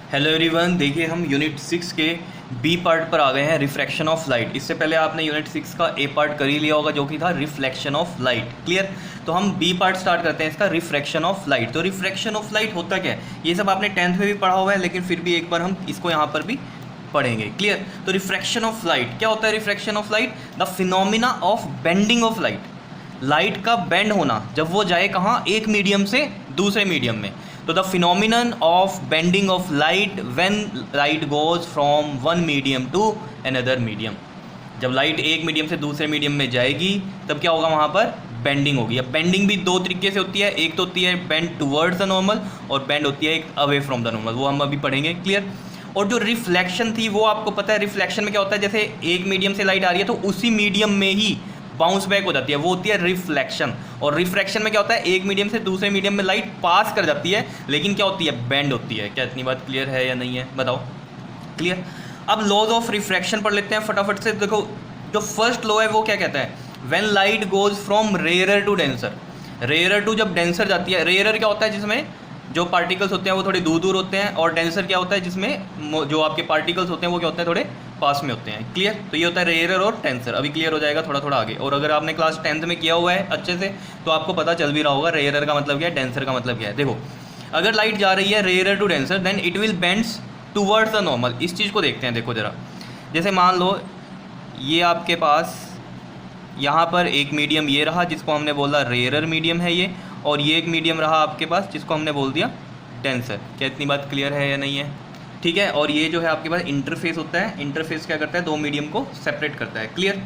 Hello everyone, देखिए हम unit 6 के बी पार्ट पर आ गए हैं, रिफ्रैक्शन ऑफ लाइट। इससे पहले आपने यूनिट 6 का ए पार्ट कर ही लिया होगा जो कि था रिफ्लेक्शन ऑफ लाइट। क्लियर। तो हम बी पार्ट स्टार्ट करते हैं इसका, रिफ्रैक्शन ऑफ लाइट। तो रिफ्रैक्शन ऑफ लाइट होता क्या है, ये सब आपने 10th में भी पढ़ा हुआ है, लेकिन फिर भी एक बार हम इसको यहाँ पर भी पढ़ेंगे। क्लियर। तो रिफ्रैक्शन ऑफ लाइट क्या होता है? Refraction of light the phenomena of bending of light. Light का बेंड होना जब वो जाए कहाँ, एक मीडियम से दूसरे मीडियम में। तो the phenomenon of bending of light when light goes from one medium to another medium. जब लाइट एक मीडियम से दूसरे मीडियम में जाएगी तब क्या होगा, वहाँ पर बेंडिंग होगी। अब बेंडिंग भी दो तरीके से होती है, एक तो होती है बेंड टुवर्ड्स द नॉर्मल और बेंड होती है एक अवे फ्रॉम द नॉर्मल, वो हम अभी पढ़ेंगे। क्लियर। और जो रिफ्लेक्शन थी वो आपको पता है, रिफ्लेक्शन में क्या होता है, जैसे एक मीडियम से लाइट आ रही है तो उसी मीडियम में ही बाउंस बैक हो जाती है, वो होती है रिफ्लेक्शन। और रिफ्रैक्शन में क्या होता है, एक मीडियम से दूसरे मीडियम में लाइट पास कर जाती है, लेकिन क्या होती है, बेंड होती है। क्या इतनी बात क्लियर है या नहीं है, बताओ। क्लियर। अब लॉज ऑफ रिफ्रैक्शन पढ़ लेते हैं फटाफट से। देखो जो फर्स्ट लॉ है वो क्या कहता है, when light goes from rarer to denser. Rarer to जब डेंसर जाती है, रेयरर क्या होता है, जिसमें जो पार्टिकल्स होते हैं वो थोड़े दूर दूर होते हैं, और डेंसर क्या होता है, जिसमें जो आपके पार्टिकल्स होते हैं वो क्या होते हैं, थोड़े पास में होते हैं। क्लियर। तो ये होता है रेयरर और टेंसर। अभी क्लियर हो जाएगा थोड़ा थोड़ा आगे। और अगर आपने क्लास 10th में किया हुआ है अच्छे से तो आपको पता चल भी रहा होगा रेयरर का मतलब क्या है, डेंसर का मतलब क्या है। देखो अगर लाइट जा रही है rarer to denser then it will bends towards the normal. इस चीज़ को देखते हैं, देखो ज़रा। जैसे मान लो ये आपके पास यहाँ पर एक मीडियम ये रहा जिसको हमने बोला रेयरर मीडियम है ये, और ये एक मीडियम रहा आपके पास जिसको हमने बोल दिया डेंसर। क्या इतनी बात क्लियर है या नहीं है? ठीक है। और ये जो है आपके पास इंटरफेस होता है, इंटरफेस क्या करता है, दो मीडियम को सेपरेट करता है। क्लियर।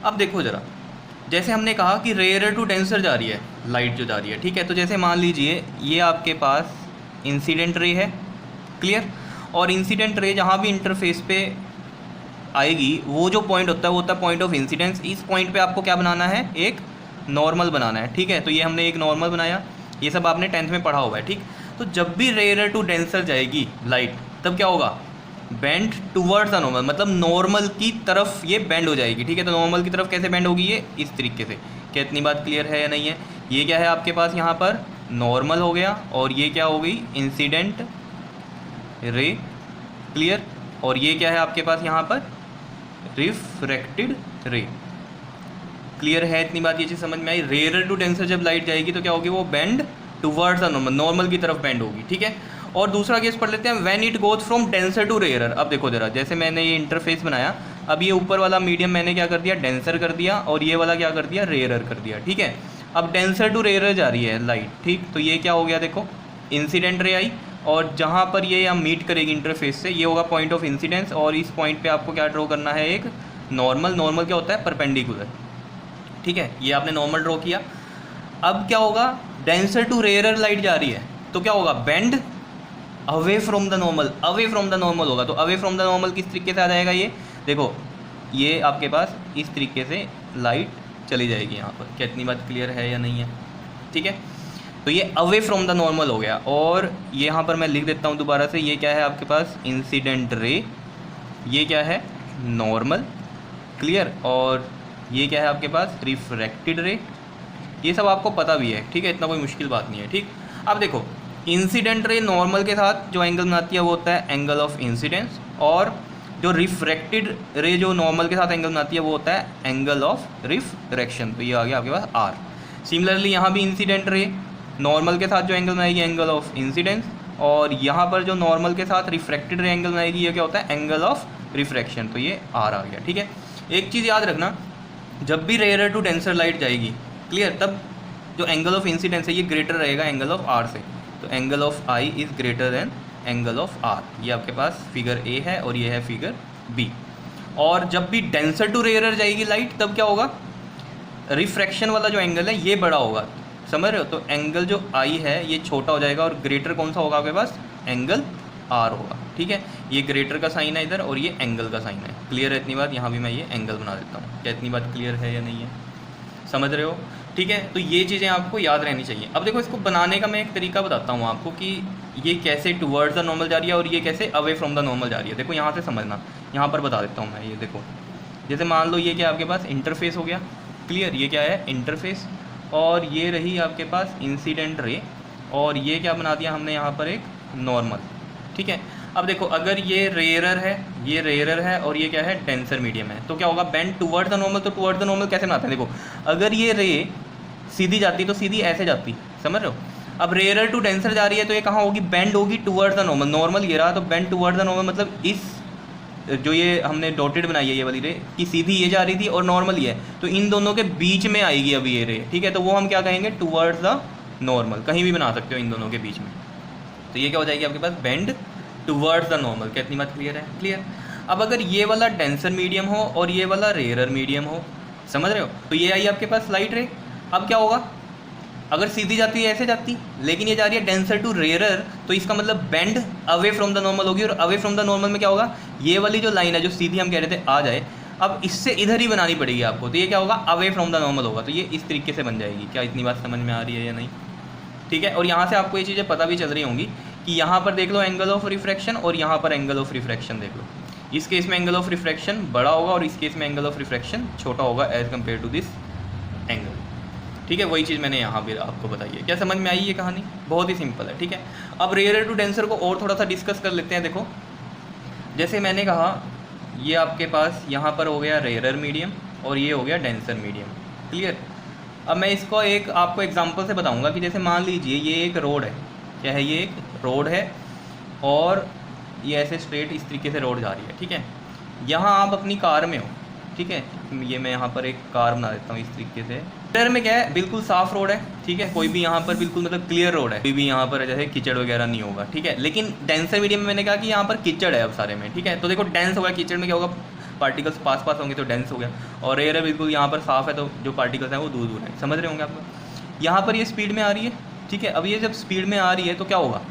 अब देखो ज़रा, जैसे हमने कहा कि रेयरर टू डेंसर जा रही है लाइट जो जा रही है, ठीक है। तो जैसे मान लीजिए ये आपके पास इंसिडेंट रे है। क्लियर। और इंसिडेंट रे जहाँ भी इंटरफेस पे आएगी वो जो पॉइंट होता है वो होता है पॉइंट ऑफ इंसिडेंस। इस पॉइंट पे आपको क्या बनाना है, एक नॉर्मल बनाना है। ठीक है। तो ये हमने एक नॉर्मल बनाया, ये सब आपने 10th में पढ़ा हुआ है। ठीक। तो जब भी रेयरर टू डेंसर जाएगी लाइट तब क्या होगा, बेंड टुवर्ड्स द नॉर्मल, मतलब नॉर्मल की तरफ ये बेंड हो जाएगी। ठीक है। तो नॉर्मल की तरफ कैसे बेंड होगी, ये इस तरीके से। क्या इतनी बात क्लियर है या नहीं है? ये क्या है आपके पास, यहाँ पर नॉर्मल हो गया, और ये क्या हो गई, इंसिडेंट रे। क्लियर। और ये क्या है आपके पास यहाँ पर, रिफ्रैक्टेड रे। क्लियर है इतनी बात, ये चीज़ समझ में आई। रेयरर टू डेंसर जब लाइट जाएगी तो क्या होगी, वो bend towards the normal, normal की तरफ बेंड होगी। ठीक है। और दूसरा केस पढ़ लेते हैं, when it goes from denser to rarer. अब देखो जरा, जैसे मैंने ये इंटरफेस बनाया, अब ये ऊपर वाला मीडियम मैंने क्या कर दिया, डेंसर कर दिया, और ये वाला क्या कर दिया, रेयरर कर दिया। ठीक है। अब डेंसर टू रेयरर जा रही है लाइट। ठीक। तो ये क्या हो गया, देखो इंसिडेंट रे आई, और जहाँ पर ये यहाँ मीट करेगी इंटरफेस से, ये होगा पॉइंट ऑफ इंसिडेंस, और इस पॉइंट पे आपको क्या ड्रॉ करना है, एक नॉर्मल। नॉर्मल क्या होता है, परपेंडिकुलर। ठीक है। ये आपने नॉर्मल ड्रॉ किया। अब क्या होगा, डेंसर टू रेयरर लाइट जा रही है तो क्या होगा, bend away from the normal, away from the normal होगा। तो अवे फ्रॉम द नॉर्मल किस तरीके से आ जाएगा, ये देखो ये आपके पास इस तरीके से लाइट चली जाएगी यहाँ पर। क्या इतनी बात क्लियर है या नहीं है? ठीक है। तो ये अवे फ्रॉम द नॉर्मल हो गया, और ये यहाँ पर मैं लिख देता हूँ दोबारा से, ये क्या है आपके पास, इंसिडेंट रे, ये क्या है, नॉर्मल। क्लियर। और ये क्या है आपके पास, रिफ्रैक्टेड रे। ये सब आपको पता भी है। ठीक है। इतना कोई मुश्किल बात नहीं है। ठीक। अब देखो इंसिडेंट रे नॉर्मल के साथ जो एंगल बनाती है वो होता है एंगल ऑफ इंसिडेंस, और जो रिफ्रैक्टेड रे जो नॉर्मल के साथ एंगल बनाती है वो होता है एंगल ऑफ रिफ्रैक्शन। तो ये आ गया आपके पास आर। सिमिलरली यहाँ भी इंसिडेंट रे नॉर्मल के साथ जो एंगल बनाएगी, एंगल ऑफ इंसिडेंस, और यहाँ पर जो नॉर्मल के साथ रिफ्रैक्टेड रे एंगल बनाएगी, ये क्या होता है, एंगल ऑफ रिफ्रैक्शन। तो ये आर आ गया। ठीक है। एक चीज़ याद रखना, जब भी रेयरर टू डेंसर लाइट जाएगी, क्लियर, तब जो एंगल ऑफ इंसिडेंस है ये ग्रेटर रहेगा एंगल ऑफ आर से। तो angle of i is greater than angle of r. ये आपके पास फिगर ए है और ये है फिगर बी। और जब भी डेंसर टू रेयरर जाएगी लाइट तब क्या होगा, रिफ्रैक्शन वाला जो एंगल है ये बड़ा होगा, समझ रहे हो। तो एंगल जो आई है ये छोटा हो जाएगा, और ग्रेटर कौन सा होगा आपके पास, एंगल आर होगा। ठीक है। ये ग्रेटर का साइन है इधर, और ये एंगल का साइन है। क्लियर है इतनी बात? यहाँ भी मैं ये एंगल बना देता हूँ। क्या इतनी बात क्लियर है या नहीं है, समझ रहे हो? ठीक है। तो ये चीज़ें आपको याद रहनी चाहिए। अब देखो इसको बनाने का मैं एक तरीका बताता हूँ आपको कि ये कैसे टुवर्ड्स द नॉर्मल जा रही है और ये कैसे अवे फ्रॉम द नॉर्मल जा रही है। देखो यहाँ से समझना, यहाँ पर बता देता हूँ मैं। ये देखो, जैसे मान लो ये क्या आपके पास इंटरफेस हो गया। क्लियर। ये क्या है, इंटरफेस, और ये रही आपके पास इंसिडेंट रे, और ये क्या बना दिया हमने यहाँ पर, एक नॉर्मल। ठीक है। अब देखो अगर ये रेयरर है और ये क्या है, डेंसर मीडियम है, तो क्या होगा, बेंड टुवर्ड्स द नॉर्मल। तो टुवर्ड्स द नॉर्मल कैसे बनाते हैं, देखो अगर ये रे सीधी जाती तो सीधी ऐसे जाती, समझ रहे हो। अब रेयरर टू डेंसर जा रही है तो ये कहाँ होगी, बेंड होगी टुवर्ड्स द नॉर्मल। नॉर्मल ये रहा तो बेंड टुवर्ड्स द नॉर्मल, मतलब इस जो ये हमने डॉटेड बनाई है ये वाली रे कि सीधी ये जा रही थी और नॉर्मल ये है, तो इन दोनों के बीच में आएगी अभी ये रे, ठीक है। तो वो हम क्या कहेंगे, टुवर्ड्स द नॉर्मल, कहीं भी बना सकते हो इन दोनों के बीच में। तो ये क्या हो जाएगी आपके पास, बेंड टुवर्ड्स द नॉर्मल। कितनी बात क्लियर है, क्लियर। अब अगर ये वाला डेंसर मीडियम हो और ये वाला रेयरर मीडियम हो, समझ रहे हो, तो ये आई आपके पास लाइट रे। अब क्या होगा, अगर सीधी जाती है ऐसे जाती, लेकिन ये जा रही है डेंसर टू रेयरर, तो इसका मतलब bend away from the normal होगी। और अवे फ्रॉम द नॉर्मल में क्या होगा, ये वाली जो लाइन है जो सीधी हम कह रहे थे आ जाए, अब इससे इधर ही बनानी पड़ेगी आपको। तो ये क्या होगा, अवे फ्रॉम द नॉर्मल होगा। तो ये इस तरीके से बन जाएगी। क्या इतनी बात समझ में आ रही है या नहीं, ठीक है। और यहाँ से आपको ये चीज़ें पता भी चल रही होंगी कि यहाँ पर देख लो एंगल ऑफ रिफ्रैक्शन और यहाँ पर एंगल ऑफ रिफ्रैक्शन देख लो। इस केस में एंगल ऑफ रिफ्रैक्शन बड़ा होगा और इस केस में एंगल ऑफ रिफ्रैक्शन छोटा होगा as compared to this angle, ठीक है। वही चीज़ मैंने यहाँ भी आपको बताई है। क्या समझ में आई ये कहानी, बहुत ही सिंपल है, ठीक है। अब रेयरर टू डेंसर को और थोड़ा सा डिस्कस कर लेते हैं। देखो जैसे मैंने कहा ये आपके पास यहाँ पर हो गया रेयरर मीडियम और ये हो गया डेंसर मीडियम, क्लियर। अब मैं इसको एक आपको एग्जांपल से बताऊंगा कि जैसे मान लीजिए ये एक रोड है, क्या है, ये एक रोड है और ये ऐसे स्ट्रेट इस तरीके से रोड जा रही है, ठीक है। यहाँ आप अपनी कार में हो, ठीक है, ये मैं यहाँ पर एक कार बना देता हूँ इस तरीके से। रेयरर में क्या है, बिल्कुल साफ रोड है, ठीक है, कोई भी यहाँ पर बिल्कुल मतलब क्लियर रोड है, कोई भी यहाँ पर जैसे कीचड़ वगैरह नहीं होगा, ठीक है। लेकिन डेंसर मीडियम में मैंने कहा कि यहाँ पर कीचड़ है अब सारे में, ठीक है। तो देखो डेंस होगा, कीचड़ में क्या होगा, पार्टिकल्स पास पास होंगे तो डेंस हो गया। और रेयरर बिल्कुल यहाँ पर साफ है तो जो पार्टिकल्स हैं वो दूर दूर हैं, समझ रहे होंगे आपको। यहाँ पर ये स्पीड में आ रही है, ठीक है। अब ये जब स्पीड में आ रही है तो क्या होगा,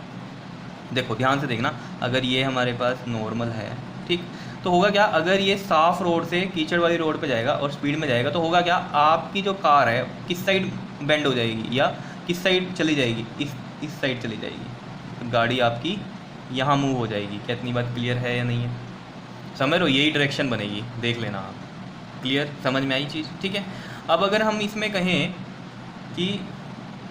देखो ध्यान से देखना, अगर ये हमारे पास नॉर्मल है, ठीक, तो होगा क्या, अगर ये साफ रोड से कीचड़ वाली रोड पे जाएगा और स्पीड में जाएगा तो होगा क्या, आपकी जो कार है किस साइड बेंड हो जाएगी या किस साइड चली जाएगी, इस साइड चली जाएगी। तो गाड़ी आपकी यहाँ मूव हो जाएगी। क्या इतनी बात क्लियर है या नहीं है, समझ लो, यही डायरेक्शन बनेगी, देख लेना आप, क्लियर, समझ में आई चीज़, ठीक है। अब अगर हम इसमें कहें कि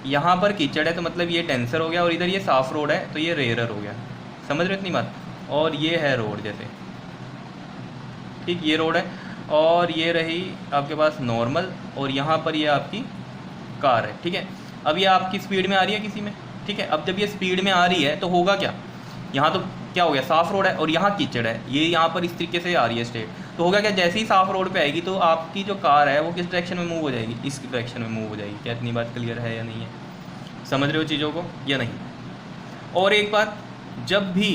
यहाँ पर कीचड़ है तो मतलब ये डेंसर हो गया और इधर ये साफ रोड है तो ये रेयरर हो गया, समझ रहे हो इतनी बात। और ये है रोड जैसे, ठीक, ये रोड है और ये रही आपके पास नॉर्मल और यहाँ पर ये आपकी कार है, ठीक है। अब ये आपकी स्पीड में आ रही है किसी में, ठीक है। अब जब ये स्पीड में आ रही है तो होगा क्या, यहाँ तो क्या हो गया, साफ रोड है और यहाँ कीचड़ है, ये यहाँ पर इस तरीके से आ रही है स्ट्रेट, तो होगा क्या, जैसे ही साफ रोड पे आएगी तो आपकी जो कार है वो किस डायरेक्शन में मूव हो जाएगी, इस डायरेक्शन में मूव हो जाएगी। क्या इतनी बात क्लियर है या नहीं है, समझ रहे हो चीज़ों को या नहीं। और एक बात, जब भी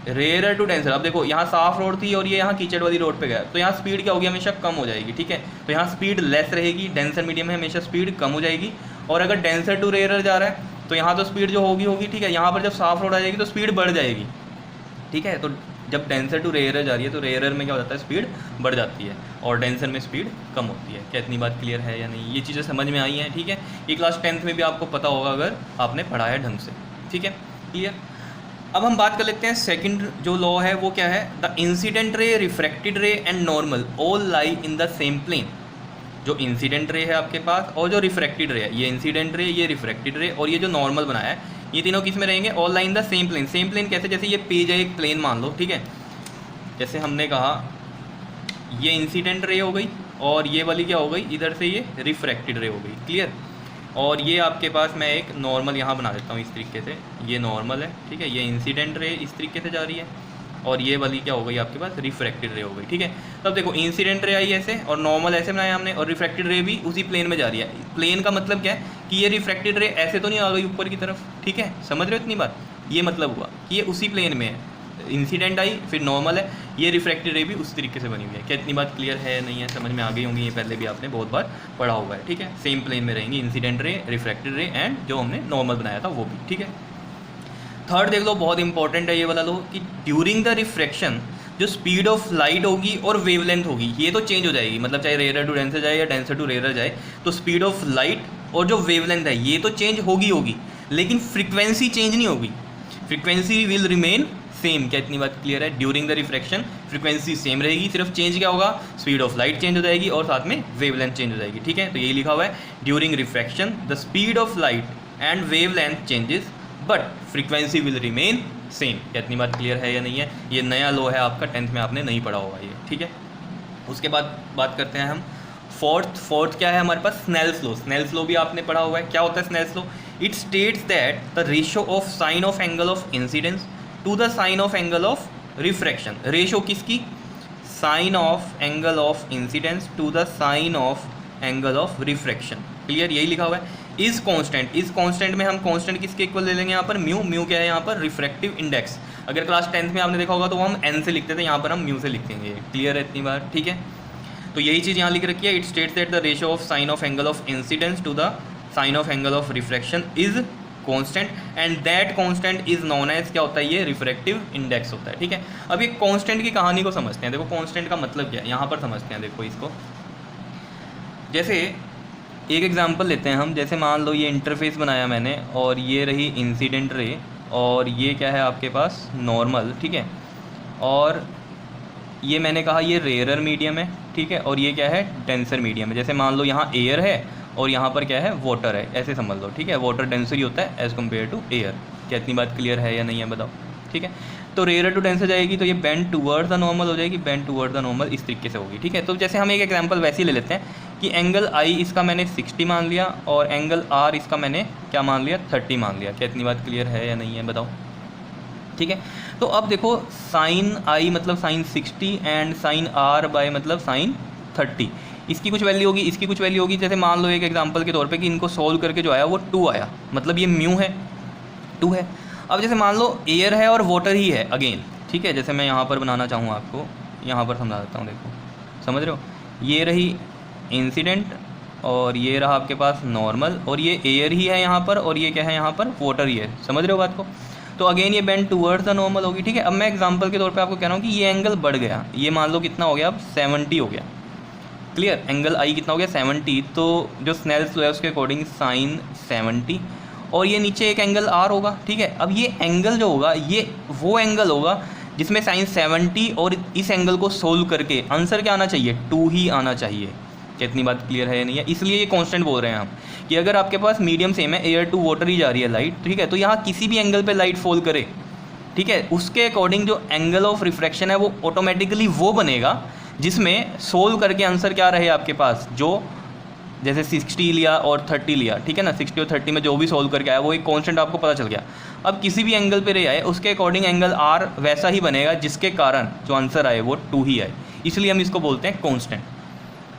रेयरर टू डेंसर, अब देखो यहाँ साफ रोड थी और ये यहाँ कीचड़ वाली रोड पे गया तो यहाँ स्पीड क्या होगी, हमेशा कम हो जाएगी, ठीक है। तो यहाँ स्पीड लेस रहेगी, डेंसर मीडियम में हमेशा स्पीड कम हो जाएगी। और अगर डेंसर टू रेयरर जा रहा है तो यहाँ तो स्पीड जो होगी, ठीक है, यहाँ पर जब साफ रोड आ जाएगी तो स्पीड बढ़ जाएगी, ठीक है। तो जब डेंसर टू रेयरर जा रही है तो रेयरर में क्या हो जाता है, स्पीड बढ़ जाती है और डेंसर में स्पीड कम होती है। क्या इतनी बात क्लियर है या नहीं, ये चीज़ें समझ में आई हैं, ठीक है। ये क्लास 10th में भी आपको पता होगा अगर आपने पढ़ा है ढंग से, ठीक है, क्लियर। अब हम बात कर लेते हैं सेकंड जो लॉ है वो क्या है, the incident ray, refracted ray and normal all lie in the same plane. जो इंसिडेंट रे है आपके पास और जो रिफ्रैक्टेड रे है, ये इंसिडेंट रे, ये रिफ्रैक्टेड रे और ये जो नॉर्मल बनाया है, ये तीनों किस में रहेंगे, all line the same plane. Same plane कैसे, जैसे ये पेज है एक प्लेन मान लो, ठीक है। जैसे हमने कहा ये इंसिडेंट रे हो गई और ये वाली क्या हो गई, इधर से ये रिफ्रैक्टेड रे हो गई, क्लियर। और ये आपके पास मैं एक नॉर्मल यहाँ बना देता हूँ इस तरीके से, ये नॉर्मल है, ठीक है। ये इंसिडेंट रे इस तरीके से जा रही है और ये वाली क्या हो गई आपके पास, रिफ्रैक्टेड रे हो गई, ठीक है। तब देखो इंसिडेंट रे आई ऐसे और नॉर्मल ऐसे बनाया हमने और रिफ्रैक्टेड रे भी उसी प्लेन में जा रही है। प्लेन का मतलब क्या है कि ये रिफ्रैक्टेड रे ऐसे तो नहीं आ गई ऊपर की तरफ, ठीक है, समझ रहे हो इतनी बात। ये मतलब हुआ कि ये उसी प्लेन में है, इंसिडेंट आई फिर नॉर्मल है, ये रिफ्रैक्टेड रे भी उस तरीके से बनी हुई है। क्या इतनी बात क्लियर है नहीं है, समझ में आ गई होंगी, ये पहले भी आपने बहुत बार पढ़ा हुआ है, ठीक है। सेम प्लेन में रहेंगी incident ray, refracted ray and जो हमने नॉर्मल बनाया था वो भी, ठीक है। थर्ड देख लो, बहुत इंपॉर्टेंट है ये वाला लो, कि ड्यूरिंग द रिफ्रैक्शन जो स्पीड ऑफ लाइट होगी और वेवलेंथ होगी ये तो चेंज हो जाएगी, मतलब चाहे रेयरर टू डेंसर जाए या डेंसर टू रेयरर जाए तो स्पीड ऑफ लाइट और जो वेवलेंथ है ये तो चेंज होगी, लेकिन फ्रीक्वेंसी चेंज नहीं होगी, फ्रीक्वेंसी विल रिमेन सेम। क्या इतनी बात क्लियर है, during the refraction frequency same रहेगी, सिर्फ चेंज क्या होगा, स्पीड ऑफ लाइट चेंज हो जाएगी और साथ में वेवलेंथ चेंज हो जाएगी, ठीक है। तो यही लिखा हुआ है, during refraction the speed of light and wavelength changes but frequency will remain same. क्या इतनी बात क्लियर है या नहीं है? ये नया लॉ है आपका, 10th में आपने नहीं पढ़ा होगा ये, ठीक है। उसके बाद बात करते हैं हम फोर्थ क्या है हमारे पास? Snell's law. स्नेल्स लॉ भी आपने पढ़ा हुआ है। क्या होता है Snell's law? It states that the ratio of sine of angle of incidence to the sine of angle of refraction. Ratio किसकी? Sine of angle of incidence to the sine of angle of refraction. Clear? यही लिखा हुआ है। Is constant. इस constant में हम constant किसके equal ले लेंगे यहाँ पर? म्यू। म्यू क्या है यहाँ पर? Refractive index. अगर क्लास 10th में आपने देखा होगा तो हम एन से लिखते थे, यहाँ पर हम म्यू से लिख देंगे। क्लियर है इतनी बार? ठीक है, तो यही चीज़ यहाँ लिख रखी है। It states that the ratio of sine of angle of incidence to the sine of angle of refraction is constant and that constant is known as, क्या होता है ये? रिफ्रैक्टिव इंडेक्स होता है। ठीक है, अब ये कांस्टेंट की कहानी को समझते हैं। देखो कांस्टेंट का मतलब क्या है यहाँ पर समझते हैं। देखो इसको, जैसे एक एग्जांपल लेते हैं हम। जैसे मान लो ये इंटरफेस बनाया मैंने और ये रही इंसिडेंट रे और ये क्या है आपके पास? नॉर्मल। ठीक है, और ये मैंने कहा ये रेयरर मीडियम है। ठीक है, और ये क्या है? डेंसर मीडियम है। जैसे मान लो यहाँ एयर है और यहाँ पर क्या है? वाटर है, ऐसे समझ लो। ठीक है, वाटर डेंसर ही होता है एज़ कम्पेयर टू एयर। क्या इतनी बात क्लियर है या नहीं है बताओ? ठीक है, तो रेयर टू डेंसर जाएगी तो ये बेंड टूवर्ड्स द नॉर्मल हो जाएगी। बेंड टूवर्ड्स द नॉर्मल इस तरीके से होगी। ठीक है, तो जैसे हम एक एग्जांपल वैसे ही ले लेते हैं कि एंगल आई इसका मैंने 60 मान लिया और एंगल आर इसका मैंने क्या मान लिया? 30 मान लिया। क्या इतनी बात क्लियर है या नहीं है बताओ? ठीक है, तो अब देखो साइन आई मतलब sine 60 and sine r by मतलब साइन 30। इसकी कुछ वैल्यू होगी, इसकी कुछ वैल्यू होगी। जैसे मान लो एक एग्जांपल के तौर पे कि इनको सोल्व करके जो आया वो 2 आया, मतलब ये म्यू है, 2 है। अब जैसे मान लो एयर है और वाटर ही है अगेन। ठीक है, जैसे मैं यहाँ पर बनाना चाहूँ आपको, यहाँ पर समझा देता हूँ। देखो समझ रहे हो, ये रही इंसिडेंट और ये रहा आपके पास नॉर्मल और ये एयर ही है यहाँ पर और ये क्या है यहाँ पर? वाटर ही है। समझ रहे हो बात को? तो अगेन ये बेंड टूवर्ड्स द नॉर्मल होगी। ठीक है, अब मैं एग्जांपल के तौर पे आपको कह रहा हूँ कि ये एंगल बढ़ गया। ये मान लो कितना हो गया? अब 70 हो गया। क्लियर? एंगल आई कितना हो गया? 70। तो जो स्नेल्स लॉ है उसके अकॉर्डिंग साइन 70 और ये नीचे एक एंगल आर होगा। ठीक है, अब ये एंगल जो होगा ये वो एंगल होगा जिसमें साइन 70 और इस एंगल को सोल्व करके आंसर क्या आना चाहिए? 2 ही आना चाहिए। क्या इतनी बात क्लियर है या नहीं है? इसलिए ये कांस्टेंट बोल रहे हैं हम कि अगर आपके पास मीडियम सेम है, एयर टू वाटर ही जा रही है लाइट। ठीक है, तो यहाँ किसी भी एंगल पे लाइट फॉल करे, ठीक है, उसके अकॉर्डिंग जो एंगल ऑफ रिफ्रैक्शन है वो ऑटोमेटिकली वो बनेगा जिसमें सोल्व करके आंसर क्या रहे आपके पास? जो जैसे 60 लिया और 30 लिया, ठीक है ना, 60 और 30 में जो भी सोल्व करके आया वो एक कांस्टेंट आपको पता चल गया। अब किसी भी एंगल पे रे आए उसके अकॉर्डिंग एंगल आर वैसा ही बनेगा जिसके कारण जो आंसर आए वो 2 ही आए। इसलिए हम इसको बोलते हैं कांस्टेंट।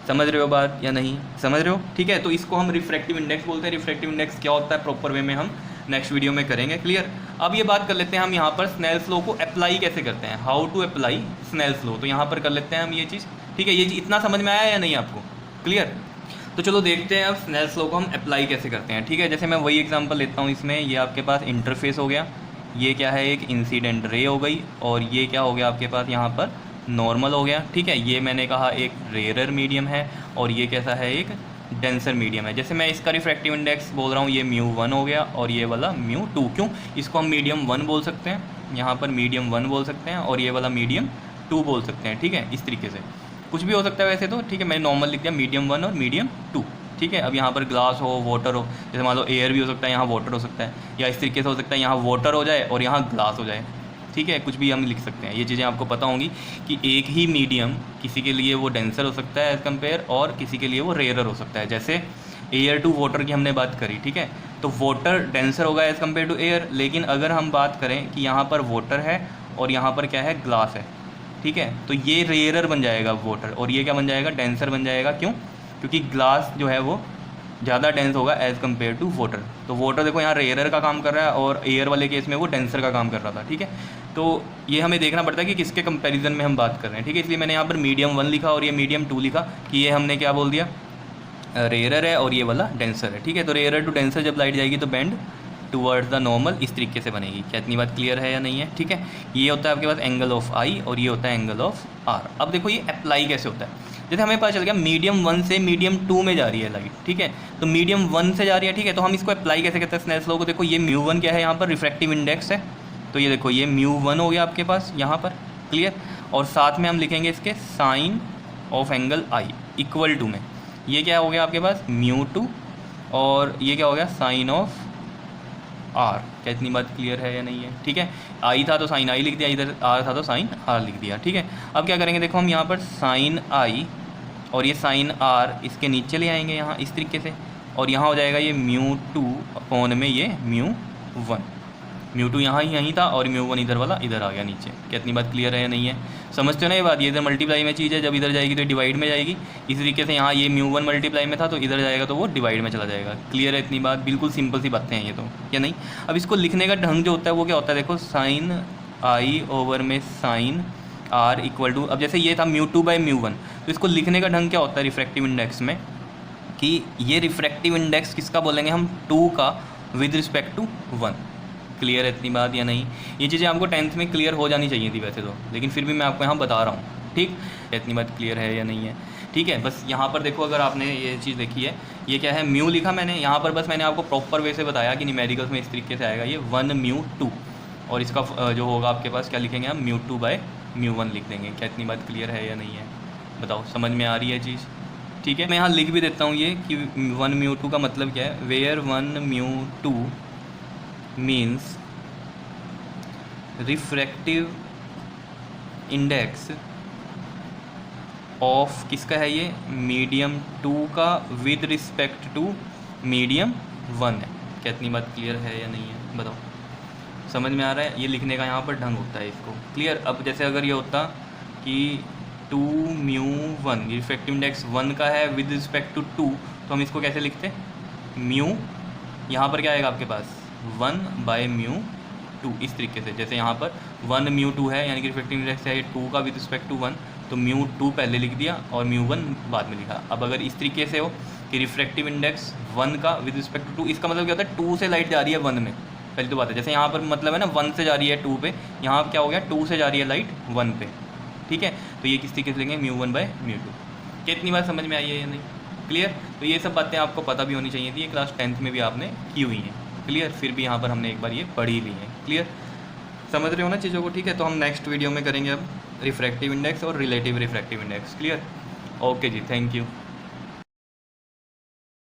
समझ रहे हो बात या नहीं समझ रहे हो? ठीक है, तो इसको हम रिफ्रैक्टिव इंडेक्स बोलते हैं। रिफ्रैक्टिव इंडेक्स क्या होता है प्रॉपर वे में हम नेक्स्ट वीडियो में करेंगे। क्लियर? अब ये बात कर लेते हैं हम यहाँ पर स्नेल्स लॉ को अप्लाई कैसे करते हैं, how to apply Snell's law. तो यहाँ पर कर लेते हैं हम ये चीज़। ठीक है, ये इतना समझ में आया या नहीं आपको? क्लियर? तो चलो देखते हैं अब स्नेल्स लॉ को हम अप्लाई कैसे करते हैं। ठीक है, जैसे मैं वही एग्जांपल लेता हूँ। इसमें ये आपके पास इंटरफेस हो गया, ये क्या है? एक इंसिडेंट रे हो गई और ये क्या हो गया आपके पास यहाँ पर? नॉर्मल हो गया। ठीक है, ये मैंने कहा एक रेयरर मीडियम है और ये कैसा है? एक डेंसर मीडियम है। जैसे मैं इसका रिफ्रैक्टिव इंडेक्स बोल रहा हूँ ये μ1 हो गया और ये वाला μ2। क्यों? इसको हम मीडियम 1 बोल सकते हैं, यहाँ पर मीडियम 1 बोल सकते हैं और ये वाला मीडियम 2 बोल सकते हैं। ठीक है, इस तरीके से कुछ भी हो सकता है वैसे तो। ठीक है, मैंने नॉर्मल लिख दिया मीडियम 1 और मीडियम 2। ठीक है, अब यहाँ पर ग्लास हो, वाटर हो, जैसे मान लो एयर भी हो सकता है, यहाँ वाटर हो सकता है, या इस तरीके से हो सकता है यहाँ वाटर हो जाए और यहाँ ग्लास हो जाए। ठीक है, कुछ भी हम लिख सकते हैं। ये चीज़ें आपको पता होंगी कि एक ही मीडियम किसी के लिए वो डेंसर हो सकता है एज़ कम्पेयर और किसी के लिए वो रेयरर हो सकता है। जैसे एयर टू वाटर की हमने बात करी। ठीक है, तो वाटर डेंसर होगा एज़ कम्पेयर टू एयर। लेकिन अगर हम बात करें कि यहाँ पर वाटर है और यहाँ पर क्या है? ग्लास है। ठीक है, तो ये रेयरर बन जाएगा वाटर और ये क्या बन जाएगा? डेंसर बन जाएगा। क्यों? क्योंकि ग्लास जो है वो ज़्यादा डेंस होगा एज़ कम्पेयर टू वाटर। तो वाटर देखो यहाँ रेयरर का काम कर रहा है और एयर वाले केस में वो डेंसर का काम कर रहा था। ठीक है, तो ये हमें देखना पड़ता है कि किसके कंपैरिजन में हम बात कर रहे हैं। ठीक है, इसलिए मैंने यहाँ पर मीडियम 1 लिखा और ये मीडियम 2 लिखा कि ये हमने क्या बोल दिया? रेयरर है और ये वाला डेंसर है। ठीक है, तो रेयरर टू डेंसर जब लाइट जाएगी तो बेंड टूवर्ड्स द नॉर्मल इस तरीके से बनेगी। क्या इतनी बात क्लियर है या नहीं है? ठीक है, ये होता है आपके पास एंगल ऑफ आई और ये होता है एंगल ऑफ आर। अब देखो ये अप्लाई कैसे होता है। जैसे हमें पता चल गया मीडियम 1 से मीडियम 2 में जा रही है लाइट। ठीक है, तो मीडियम 1 से जा रही है। ठीक है, तो हम इसको अप्लाई कैसे करते हैं स्नेल्स लॉ को? देखो ये μ1 क्या है? यहाँ पर रिफ्रैक्टिव इंडेक्स है। तो ये देखो ये μ1 हो गया आपके पास यहाँ पर। क्लियर? और साथ में हम लिखेंगे इसके sine of angle i equal to में ये क्या हो गया आपके पास? μ2 और ये क्या हो गया? Sine of r. क्या इतनी बात क्लियर है या नहीं है? ठीक है, आई था तो साइन आई लिख दिया, इधर आर था तो साइन आर लिख दिया। ठीक है, अब क्या करेंगे, देखो हम यहाँ पर साइन आई और ये साइन आर इसके नीचे ले आएंगे यहाँ इस तरीके से, और यहाँ हो जाएगा ये म्यू टू अपॉन में ये म्यू वन। म्यू टू यहाँ यहीं था और म्यू वन इधर वाला इधर आ गया नीचे। क्या इतनी बात क्लियर है या नहीं है? समझते हो ना ये बात? ये इधर मल्टीप्लाई में चीज़ है, जब इधर जाएगी तो डिवाइड में जाएगी। इस तरीके से यहाँ ये म्यू वन मल्टीप्लाई में था तो इधर जाएगा तो वो डिवाइड में चला जाएगा। क्लियर है इतनी बात? बिल्कुल सिंपल सी बातें हैं ये तो, या नहीं? अब इसको लिखने का ढंग जो होता है वो क्या होता है, देखो साइन आई ओवर में साइन आर इक्वल टू, अब जैसे ये था mu two by mu one, तो इसको लिखने का ढंग क्या होता है रिफ्रैक्टिव इंडेक्स में, कि ये रिफ्रैक्टिव इंडेक्स किसका बोलेंगे हम, 2 का विद रिस्पेक्ट टू 1। क्लियर है इतनी बात या नहीं? ये चीज़ें आपको 10th में क्लियर हो जानी चाहिए थी वैसे तो, लेकिन फिर भी मैं आपको यहाँ बता रहा हूँ। ठीक, इतनी बात क्लियर है या नहीं है? ठीक है, बस यहाँ पर देखो, अगर आपने ये चीज़ देखी है, ये क्या है, म्यू लिखा मैंने यहाँ पर, बस मैंने आपको प्रॉपर वे से बताया कि न्यूमेरिकल्स में इस तरीके से आएगा ये 1 म्यू 2, और इसका जो होगा आपके पास क्या लिखेंगे हम, म्यू 2 बाय म्यू 1 लिख देंगे। क्या इतनी बात क्लियर है या नहीं है? बताओ, समझ में आ रही है चीज़? ठीक है, मैं यहाँ लिख भी देता हूँ ये कि 1 म्यू 2 का मतलब क्या है, where 1 mu 2 means refractive index of, किसका है ये, मीडियम 2 का विद रिस्पेक्ट टू मीडियम 1 है। क्या इतनी बात क्लियर है या नहीं है? बताओ, समझ में आ रहा है? ये लिखने का यहाँ पर ढंग होता है इसको। क्लियर? अब जैसे अगर ये होता कि 2 म्यू 1, रिफ्रैक्टिव इंडेक्स 1 का है विद रिस्पेक्ट टू 2, तो हम इसको कैसे लिखते, म्यू, यहाँ पर क्या आएगा आपके पास 1 बाय म्यू 2, इस तरीके से। जैसे यहाँ पर 1 म्यू 2 है, यानी कि रिफ्रैक्टिव इंडेक्स है 2 का विद रिस्पेक्ट टू 1, तो म्यू 2 पहले लिख दिया और म्यू 1 बाद में लिखा। अब अगर इस तरीके से हो कि रिफ्रैक्टिव इंडेक्स 1 का विद रिस्पेक्ट टू 2, इसका मतलब क्या होता है, 2 से लाइट जा रही है 1 में, पहली तो बात है। जैसे यहाँ पर मतलब है ना 1 से जा रही है 2 पे, यहाँ क्या हो गया 2 से जा रही है लाइट 1 पे। ठीक है, तो ये किस तरीके से लेंगे, म्यू 1 बाय म्यू 2। कितनी बात समझ में आई है या नहीं? क्लियर? तो ये सब बातें आपको पता भी होनी चाहिए थी, ये क्लास 10th में भी आपने की हुई हैं। क्लियर? फिर भी यहाँ पर हमने एक बार ये पढ़ी ली है। क्लियर? समझ रहे हो ना चीज़ों को? ठीक है, तो हम नेक्स्ट वीडियो में करेंगे अब रिफ्रैक्टिव इंडेक्स और relative refractive index. Clear? Okay जी, थैंक यू।